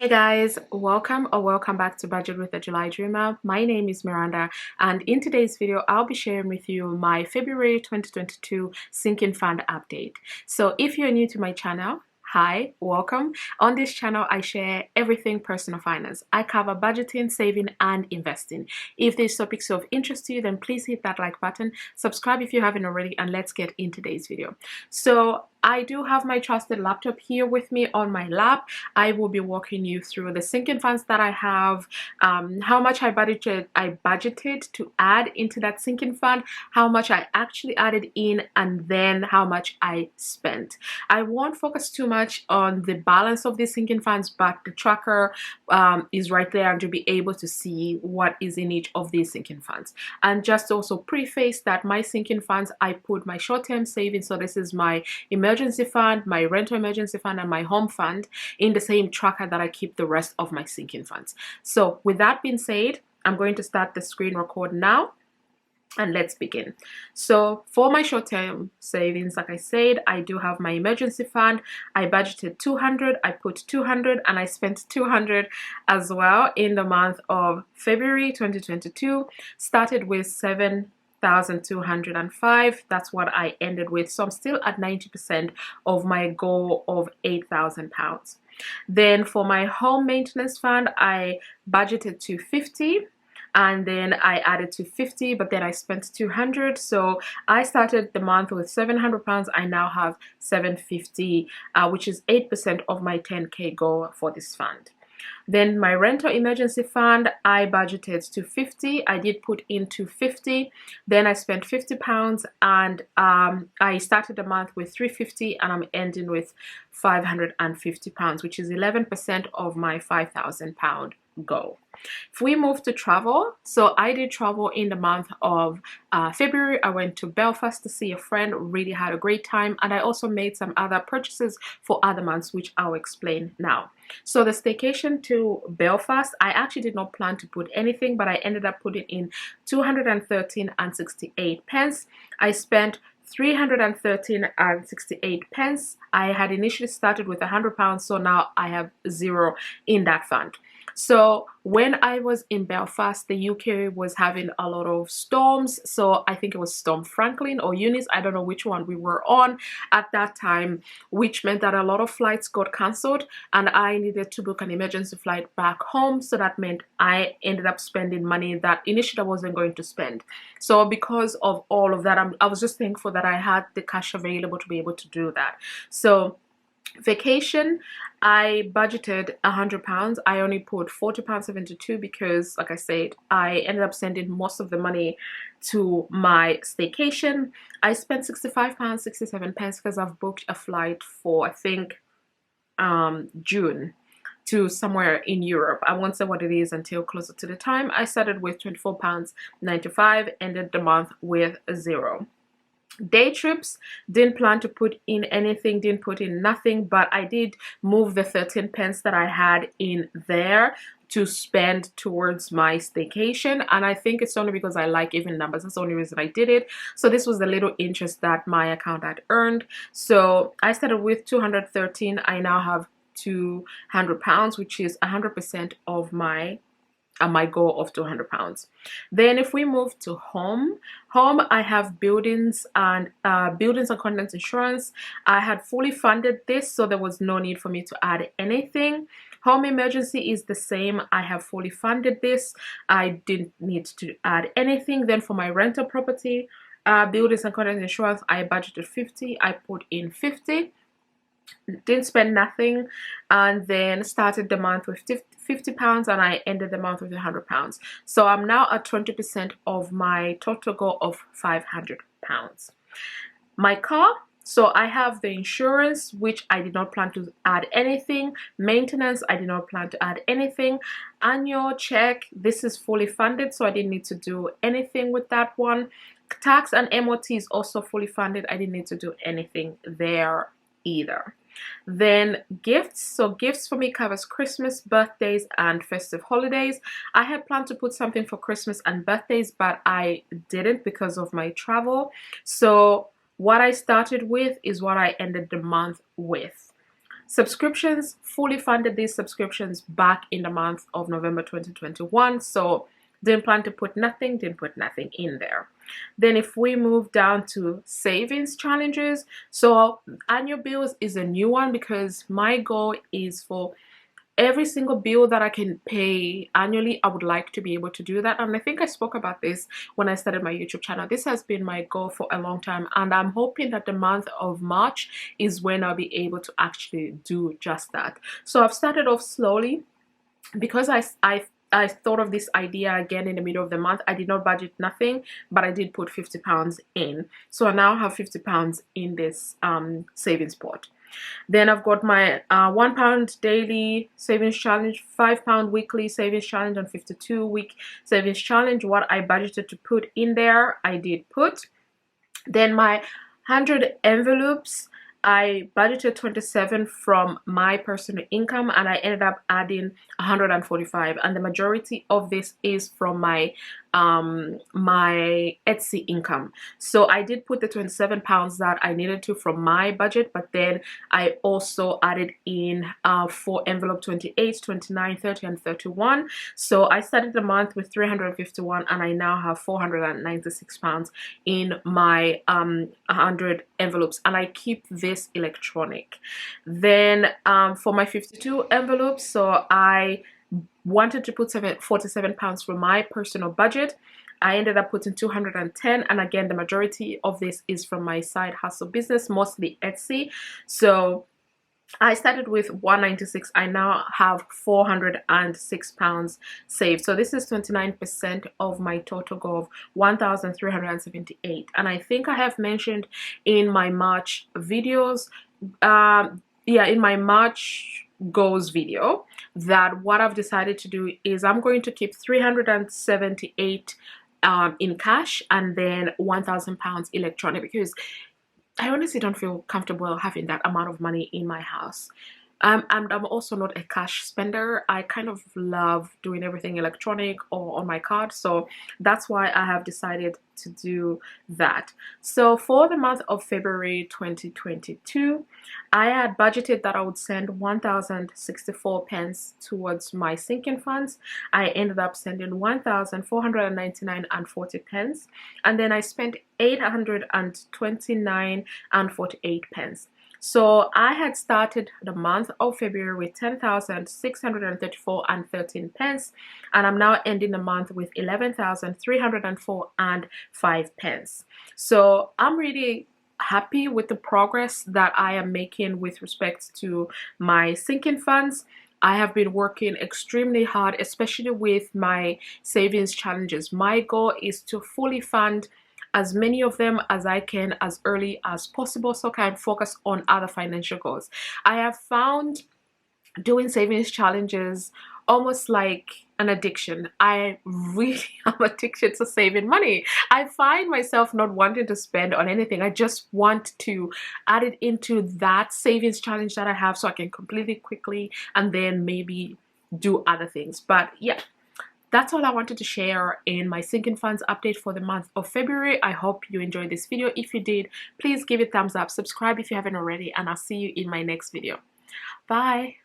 Hey guys, welcome back to Budget with a July Dreamer. My name is Miranda, and in today's video I'll be sharing with you my February 2022 sinking fund update. So if you're new to my channel, hi, welcome. On this channel I share everything personal finance. I cover budgeting, saving and investing. If these topics are of interest to you, then please hit that like button, subscribe if you haven't already, and let's get in today's video. So I do have my trusted laptop here with me on my lap. I will be walking you through the sinking funds that I have, how much I budgeted to add into that sinking fund, how much I actually added in, and then how much I spent. I won't focus too much on the balance of these sinking funds, but the tracker is right there and you'll be able to see what is in each of these sinking funds. And just to also preface that my sinking funds, I put my short-term savings, so this is my emergency fund, my rental emergency fund, and my home fund in the same tracker that I keep the rest of my sinking funds. So with that being said, I'm going to start the screen record now and let's begin. So for my short-term savings, like I said, I do have my emergency fund. I budgeted 200, I put 200, and I spent 200 as well in the month of February 2022. Started with 7,205. That's what I ended with. So I'm still at 90% of my goal of £8,000. Then for my home maintenance fund, I budgeted 250 and then I added 250, but then I spent 200. So I started the month with £700. I now have 750, which is 8% of my 10k goal for this fund. Then my rental emergency fund, I budgeted 250. I did put in 250. Then I spent £50, and I started the month with 350, and I'm ending with £550, which is 11% of my £5,000 goal. If we move to travel, so I did travel in the month of February. I went to Belfast to see a friend, really had a great time, and I also made some other purchases for other months, which I'll explain now. So the staycation to Belfast, I actually did not plan to put anything, but I ended up putting in 213.68 pence. I spent 313.68 pence. I had initially started with £100, so now I have zero in that fund. So when I was in Belfast, the UK was having a lot of storms. So I think it was Storm Franklin or Eunice, I don't know which one we were on at that time, which meant that a lot of flights got cancelled and I needed to book an emergency flight back home. So that meant I ended up spending money that initially I wasn't going to spend. So because of all of that, I was just thankful that I had the cash available to be able to do that. So vacation, I budgeted £100. I only put £40.72 because, like I said, I ended up sending most of the money to my staycation. I spent £65.67 because I've booked a flight for, I think, June to somewhere in Europe. I won't say what it is until closer to the time. I started with £24.95, ended the month with zero. Day trips, didn't plan to put in anything, didn't put in nothing, but I did move the 13 pence that I had in there to spend towards my staycation, and I think it's only because I like even numbers. That's the only reason I did it. So this was the little interest that my account had earned. So I started with 213. I now have £200, which is 100% of my goal of £200. Then if we move to home, I have buildings and contents insurance. I had fully funded this, so there was no need for me to add anything. Home emergency is the same. I have fully funded this. I didn't need to add anything. Then for my rental property, buildings and contents insurance, I budgeted 50. I put in 50. Didn't spend nothing, and then started the month with £50 and I ended the month with £100. So I'm now at 20% of my total goal of £500. My car, so I have the insurance, which I did not plan to add anything. Maintenance, I did not plan to add anything. Annual check, this is fully funded, so I didn't need to do anything with that one. Tax and MOT is also fully funded. I didn't need to do anything there either. Then gifts, so gifts for me covers Christmas, birthdays and festive holidays. I had planned to put something for Christmas and birthdays, but I didn't because of my travel. So what I started with is what I ended the month with. subscriptions, fully funded these subscriptions back in the month of November 2021. So didn't plan to put nothing, didn't put nothing in there. Then if we move down to savings challenges, so annual bills is a new one because my goal is for every single bill that I can pay annually. I would like to be able to do that, and I think I spoke about this when I started my YouTube channel. This has been my goal for a long time, and I'm hoping that the month of March is when I'll be able to actually do just that. So I've started off slowly because I thought of this idea again in the middle of the month. I did not budget nothing, but I did put £50 in. So I now have £50 in this savings pot. Then I've got my £1 daily savings challenge, £5 weekly savings challenge, and 52-week savings challenge. What I budgeted to put in there, I did put. Then my 100 envelopes, I budgeted 27 from my personal income, and I ended up adding 145, and the majority of this is from my my Etsy income. So I did put the £27 that I needed to from my budget, but then I also added in for envelope 28, 29, 30, and 31. So I started the month with 351, and I now have £496 in my 100 envelopes, and I keep this electronic. Then for my 52 envelopes, so I wanted to put £47 for my personal budget. I ended up putting 210, and again the majority of this is from my side hustle business, mostly Etsy. So I started with 196. I now have £406 saved. So this is 29% of my total goal of 1,378. And I think I have mentioned in my March videos, in my March goals video, that what I've decided to do is I'm going to keep 378 in cash and then £1,000 electronic, because I honestly don't feel comfortable having that amount of money in my house. And I'm also not a cash spender. I kind of love doing everything electronic or on my card. So that's why I have decided to do that. So for the month of February 2022, I had budgeted that I would send 1,064 pence towards my sinking funds. I ended up sending 1,499 and 40 pence. And then I spent 829 and 48 pence. So I had started the month of February with 10,634 and 13 pence, and I'm now ending the month with 11,304 and 5 pence. So I'm really happy with the progress that I am making with respect to my sinking funds. I have been working extremely hard, especially with my savings challenges. My goal is to fully fund as many of them as I can as early as possible, so I can focus on other financial goals. I have found doing savings challenges almost like an addiction. I really am addicted to saving money. I find myself not wanting to spend on anything. I just want to add it into that savings challenge that I have so I can complete it quickly and then maybe do other things. But yeah, that's all I wanted to share in my sinking funds update for the month of February. I hope you enjoyed this video. If you did, please give it a thumbs up, subscribe if you haven't already, and I'll see you in my next video. Bye.